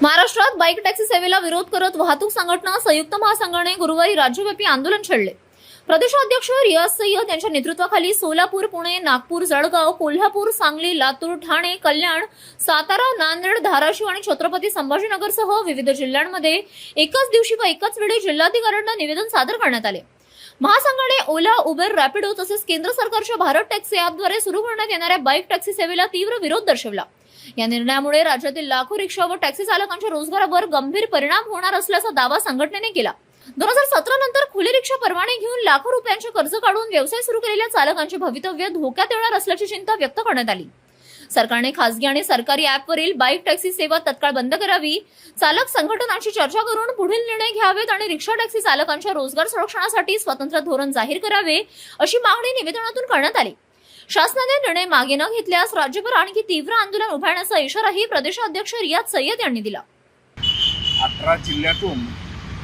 महाराष्ट्रात bike taxi सेवेला विरोध करत वाहतूक संघटना संयुक्त महासंघाने गुरुवारी राज्यव्यापी आंदोलन छेडले। प्रदेशाध्यक्ष रियाज सय्यद यांच्या नेतृत्वाखाली सोलापूर, पुणे, नागपूर, जळगाव, कोल्हापूर, सांगली, लातूर, ठाणे, कल्याण, सातारा, नांदेड, धाराशिव आणि छत्रपती संभाजीनगरसह विविध जिल्ह्यांमध्ये एकाच दिवशी व एकाच वेळी जिल्हाधिकाऱ्यांना निवेदन सादर करण्यात आले। महासंघाने ओला, उबेर, रॅपिडो तसेच केंद्र सरकारच्या भारत टॅक्सी ॲपद्वारे सुरू करण्यात येणाऱ्या बाईक टॅक्सी सेवेला तीव्र विरोध दर्शवला। या निर्णयामुळे राज्यातील लाखो रिक्षा व टॅक्सी चालकांच्या रोजगारावर गंभीर परिणाम होणार असल्याचा दावा संघटनेने केला। 2017 नंतर खुले रिक्षा परवाने घेऊन लाखो रुपयांचे कर्ज काढून व्यवसाय सुरू केलेल्या चालकांचे भवितव्य धोक्यात येणार असल्याची चिंता व्यक्त करण्यात आली। सरकारने खासगी आणि सरकारी ॲपवरील बाईक टॅक्सी सेवा तत्काळ बंद करावी, चालक संघटनांशी चर्चा करून पुढील निर्णय घ्यावेत आणि रिक्षा टॅक्सी चालकांच्या रोजगार संरक्षणासाठी स्वतंत्र धोरण जाहीर करावे अशी मागणी निवेदनातून करण्यात आली। शासनाने निर्णय मागे न घेतल्यास राज्यभर आणखी तीव्र आंदोलन उभारण्याचा इशाराही प्रदेशाध्यक्ष रियाज सय्यद यांनी दिला। 18 जिल्ह्यातून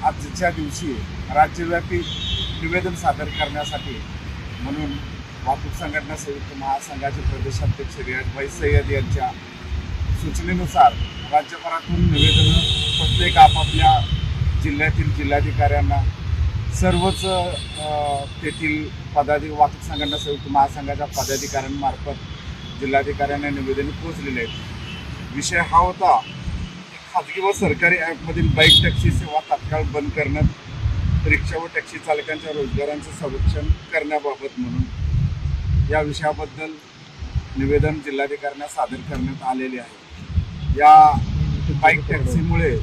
आजच्या दिवशी राज्यव्यापी निवेदन सादर करण्यासाठी म्हणून वाहतूक संघटना संयुक्त महासंघाचे प्रदेशाध्यक्ष रियाज सय्यद यांच्या सूचनेनुसार राज्यभरातून निवेदनं प्रत्येक आपापल्या जिल्ह्यातील जिल्हाधिकाऱ्यांना सर्वच तेथील वाहतूक संघटना संयुक्त महासंघाच्या पदाधिकाऱ्यांमार्फत जिल्हाधिकाऱ्यांना निवेदन पोहोचलेले आहेत। विषय हा होता खाजगी व सरकारी ॲपमधील बाईक टॅक्सी सेवा तात्काळ बंद करण्यात रिक्षा व टॅक्सी चालकांच्या रोजगारांचे संरक्षण करण्याबाबत म्हणून या विषयाबद्दल निवेदन जिल्हाधिकाऱ्यांना सादर करण्यात आलेले आहे। या बाईक टॅक्सीमुळे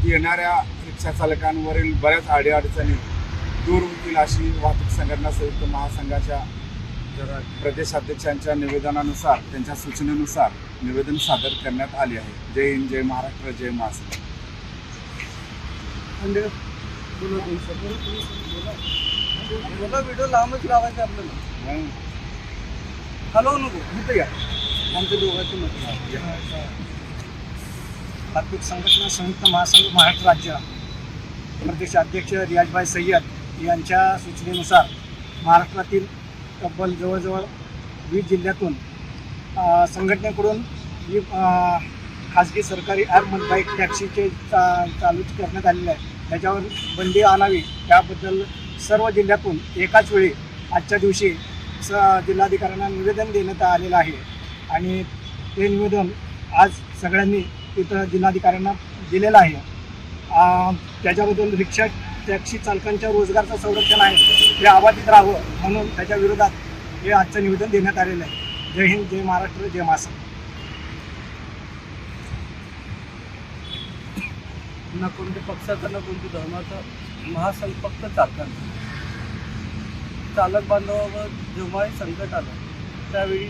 येणाऱ्या रिक्षा चालकांवरील बऱ्याच अडीअडचणी दूर होतील अशी वाहतूक संघटना संयुक्त महासंघाच्या प्रदेशाध्यक्षांच्या निवेदनानुसार, त्यांच्या सूचनेनुसार निवेदन सादर करण्यात आले आहे। जय हिंद, जय महाराष्ट्र, जय महासंघ। व्हिडिओ लांबच लावायचे आपल्याला, हलवू नको, इथं या आमच्या दोघांची मत। वाहतूक संघटना संयुक्त महासंघ महाराष्ट्र राज्य प्रदेशाध्यक्ष रियाज सय्यद यांच्या सूचनेनुसार महाराष्ट्रातील तब्बल जवळजवळ 20 जिल्ह्यातून संघटनेकडून ही खाजगी सरकारी ॲप बाईक टॅक्सीचे चालू करण्यात आलेले आहे, त्याच्यावर बंदी आणावी याबद्दल सर्व जिल्ह्यातून एकाच वेळी आजच्या दिवशी जिल्हाधिकाऱ्यांना निवेदन देण्यात आलेलं आहे आणि ते निवेदन आज सगळ्यांनी तिथं जिल्हाधिकाऱ्यांना दिलेलं आहे। त्याच्याबद्दल रिक्षा टॅक्सी चालकांच्या रोजगाराचं संरक्षण आहे ते अबाधित राहावं म्हणून त्याच्या विरोधात हे आजचं निवेदन देण्यात आलेलं आहे। जय हिंद, जय महाराष्ट्र, जय महासंघ। ना कोणत्या पक्षाचा ना कोणत्या धर्माचा महासंघ फक्त चालकांचा। चालक बांधवावर जेव्हाही संकट आलं त्यावेळी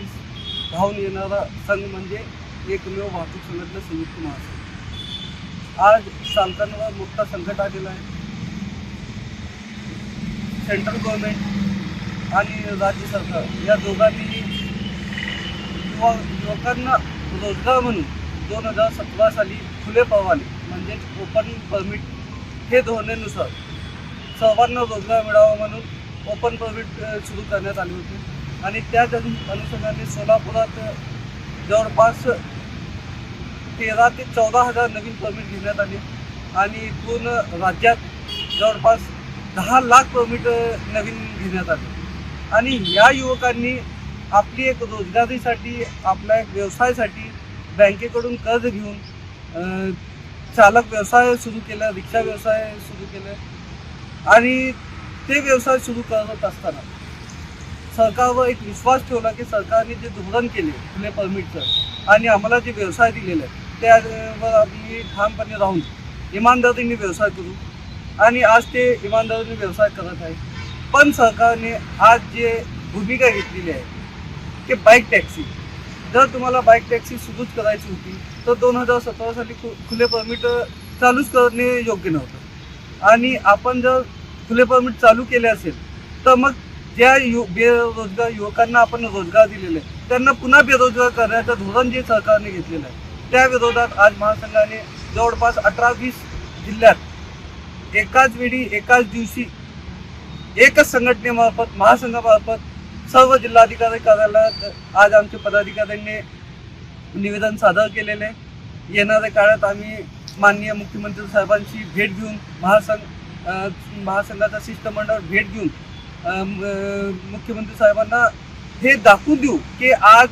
धावून येणारा संघ म्हणजे एकमेव वाहतूक संघटना संयुक्त महासंघ। आज चालकांवर मोठा संकट आलेला आहे। सेंट्रल गव्हर्नमेंट आणि राज्य सरकार या दोघांनी युवकांना रोजगार म्हणून 2017 साली खुले परवाने म्हणजेच ओपन परमिट हे धोरणेनुसार सर्वांना रोजगार मिळावा म्हणून ओपन परमिट सुरू करण्यात आले होते आणि त्याच अनुषंगाने सोलापुरात जवळपास 13 ते 14 हजार नवीन परमिट घेण्यात आले आणि पूर्ण राज्यात जवळपास 10 लाख परमिट नवीन घेण्यात आले आणि या युवकांनी आपली एक रोजगारीसाठी, आपल्या एक व्यवसायासाठी बँकेकडून कर्ज घेऊन चालक व्यवसाय सुरू केला, रिक्षा व्यवसाय सुरू केला आणि ते व्यवसाय सुरू करत असताना सरकारवर एक विश्वास ठेवला की सरकारने जे धोरण केले खुले परमिटचं आणि आम्हाला जे व्यवसाय दिलेला आहे त्यावर आम्ही ठामपणे राहून इमानदारीने व्यवसाय करू आणि आज ते इमानदारीने व्यवसाय करत आहे। पण सरकारने आज जे भूमिका घेतलेली आहे की बाईक टॅक्सी, जर तुम्हाला बाईक टॅक्सी सुरूच करायची होती तर 2017 साली खुले परमिट चालूच करणे योग्य नव्हतं आणि आपण जर खुले परमिट चालू केले असेल तर मग ज्या बेरोजगार युवकांना आपण रोजगार दिलेले आहे त्यांना पुन्हा बेरोजगार करण्याचं धोरण जे सरकारने घेतलेलं आहे त्या विरोधात आज महासंघाने जवळपास 18-20 जिल्ह्यात एकाच वेळी एकाच दिवशी एकच संघटनेमार्फत महासंघामार्फत सर्व जिल्हाधिकारी कार्यालयात आज आमच्या पदाधिकाऱ्यांनी निवेदन सादर केलेले आहे येणाऱ्या काळात आम्ही माननीय मुख्यमंत्री साहेबांची भेट घेऊन महासंघाचा शिष्टमंडळ भेट घेऊन मुख्यमंत्री साहेबांना हे दाखवून देऊ की आज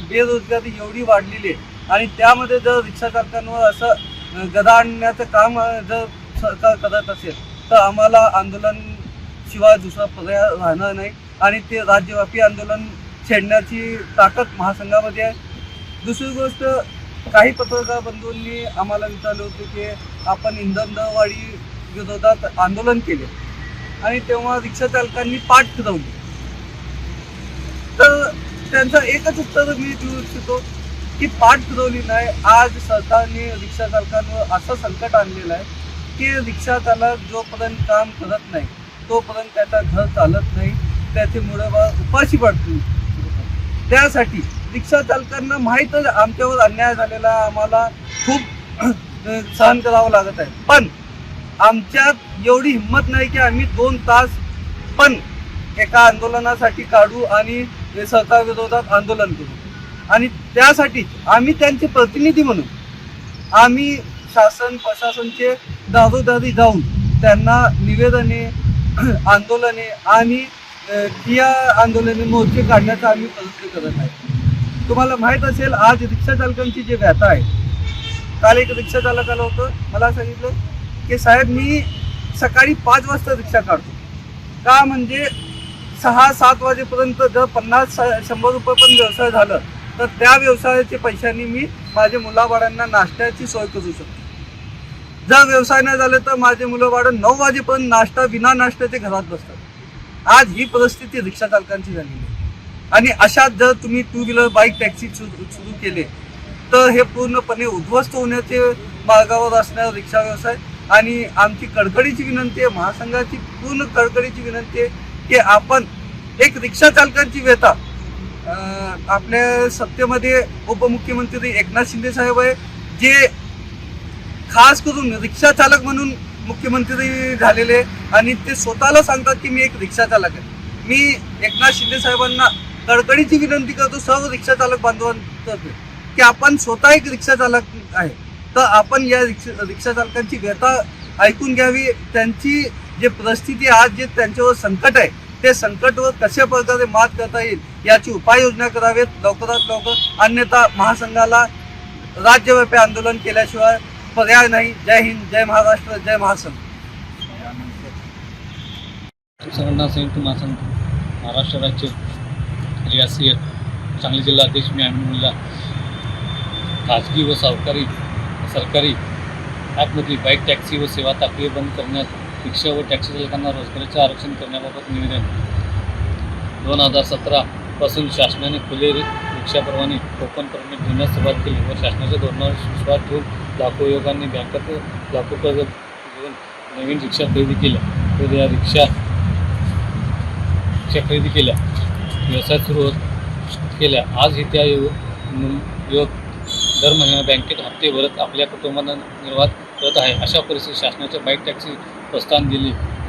बेरोजगारी एवढी वाढलेली आहे आणि त्यामध्ये जर रिक्षा चालकांवर असं गदा आणण्याचं काम जर सरकार करत असेल तर आम्हाला आंदोलन शिवाय दुसरा पर्याय राहणार नाही आणि ते राज्यव्यापी आंदोलन छेडण्याची ताकद महासंघामध्ये आहे. दुसरी गोष्ट, काही पत्रकार बंधूंनी आम्हाला विचारलं होतं की आपण इंधन दरवाढी विरोधात आंदोलन केले आणि तेव्हा रिक्षा चालकांनी पाठ फिरवली. तर त्यांचं एकच उत्तर मी देऊ इच्छितो की पाठ फिरवली नाही. आज सरकारने रिक्षा चालकांवर असं संकट आणलेलं आहे की रिक्षा चालक जोपर्यंत काम करत नाही तोपर्यंत त्याचं घर चालत नाही, त्याचे मुळे उपाशी पडतील. त्यासाठी रिक्षा चालकांना माहीतच आमच्यावर अन्याय झालेला आम्हाला खूप सहन करावं लागत आहे, पण आमच्यात एवढी हिंमत नाही की आम्ही 2 तास पण एका आंदोलनासाठी काढू आणि सरकार विरोधात आंदोलन करू. आणि त्यासाठी आम्ही त्यांचे प्रतिनिधी म्हणून आम्ही शासन प्रशासनचे दारोदारी जाऊन त्यांना निवेदने, आंदोलने आणि या आंदोलने मोर्चे काढण्याचा आम्ही प्रयत्न करत आहे. तुम्हाला माहीत असेल, आज रिक्षा चालकांची जी व्यथा आहे, काल एक रिक्षा चालक आलं होतं, मला सांगितलं की साहेब मी सकाळी 5 वाजता रिक्षा काढतो का, म्हणजे 6-7 वाजेपर्यंत जर 50-100 रुपये पण व्यवसाय झालं तर त्या व्यवसायाच्या पैशांनी मी माझ्या मुलाबाळांना नाश्त्याची सोय करू शकतो. जर व्यवसाय नाही झाले तर माझे मुलं-बाळं 9 वाजेपर्यंत नाश्ता विना नाश्त्याचे घरात बसतात. आज ही परिस्थिती रिक्षा चालकांची झालेली आहे आणि अशात जर तुम्ही 2 व्हीलर बाईक टॅक्सी सुरू केले तर हे पूर्णपणे उद्ध्वस्त होण्याचे मार्गावर असणारा रिक्षा व्यवसाय. आणि आमची कडकडीची विनंती आहे, महासंघाची पूर्ण कडकडीची विनंती आहे की आपण एक रिक्षा चालकांची व्यथा, आपल्या सत्तेमध्ये उपमुख्यमंत्री एकनाथ शिंदे साहेब आहे, जे खास करून रिक्षा चालक म्हणून मुख्यमंत्री झालेले आणि ते स्वतःला सांगतात की मी एक रिक्षा चालक आहे. मी एकनाथ शिंदे साहेबांना कडकडीची विनंती करतो, सर्व रिक्षा चालक बांधवांतर्फे, की आपण स्वतः एक रिक्षा चालक आहे तर आपण या रिक्षा चालकांची व्यथा ऐकून घ्यावी. त्यांची जे परिस्थिती आज जे त्यांच्यावर संकट आहे ते संकटवर कशा प्रकारे मात करता येईल याची उपाययोजना करावेत लवकरात लवकर, अन्यथा महासंघाला राज्यव्यापी आंदोलन केल्याशिवाय पर्याय नाही. जय हिंद, जय महाराष्ट्र, जय महासंघ. संघटना संयुक्त महासंघ महाराष्ट्र राज्य रियासी सांगली जिल्हा अध्यक्ष मी अमीन मुल्ला. खाजगी व सरकारी ॲपमधील बाईक टॅक्सी व सेवा तात्काळ बंद करण्यात, रिक्षा व टॅक्सी चालकांना रोजगाराचे आरक्षण करण्याबाबत निवेदन. 2017 पासून शासनाने खुले रिक्षा परवाने ओपन परमिट देण्यास सुरुवात केली व शासनाच्या धोरणावर विश्वास ठेवून लाखो युवकांनी बँकेत लाखो कर्ज घेऊन नवीन रिक्षा खरेदी केल्या व या रिक्षा खरेदी केल्या, व्यवसाय सुरू केल्या. आजही त्या युवक दर महिन्याला बँकेत हप्ते भरत आपल्या कुटुंबांना निर्वाह करत आहे. अशा परिस्थितीत शासनाच्या बाईक टॅक्सी प्रोत्साहन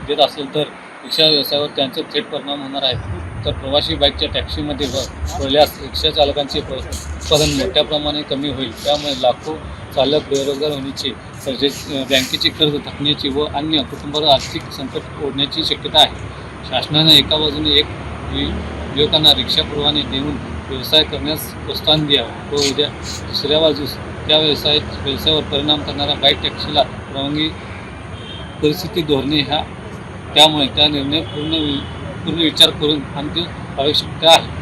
देत असेल तर रिक्षा व्यवसायावर त्यांचे थेट परिणाम होणार आहेत. तर प्रवासी बाईकच्या टॅक्सीमध्ये वळल्यास रिक्षा चालकांचे उत्पादन मोठ्या प्रमाणात कमी होईल. त्यामुळे लाखो चालक बेरोजगार होण्याची, बँकेची कर्ज थकण्याची व अन्य कुटुंबावर आर्थिक संकट ओढण्याची शक्यता आहे. शासनाने एका बाजूने युवकांना रिक्षा परवाने देऊन व्यवसाय करण्यास प्रोत्साहन द्यावं व उद्या दुसऱ्या बाजूस त्या व्यवसायावर परिणाम करणाऱ्या बाईक टॅक्सीला परवानगी परिस्थिती धोरणे त्यामुळे त्या निर्णय पूर्ण विचार करून अंतिम आवश्यकता आहे.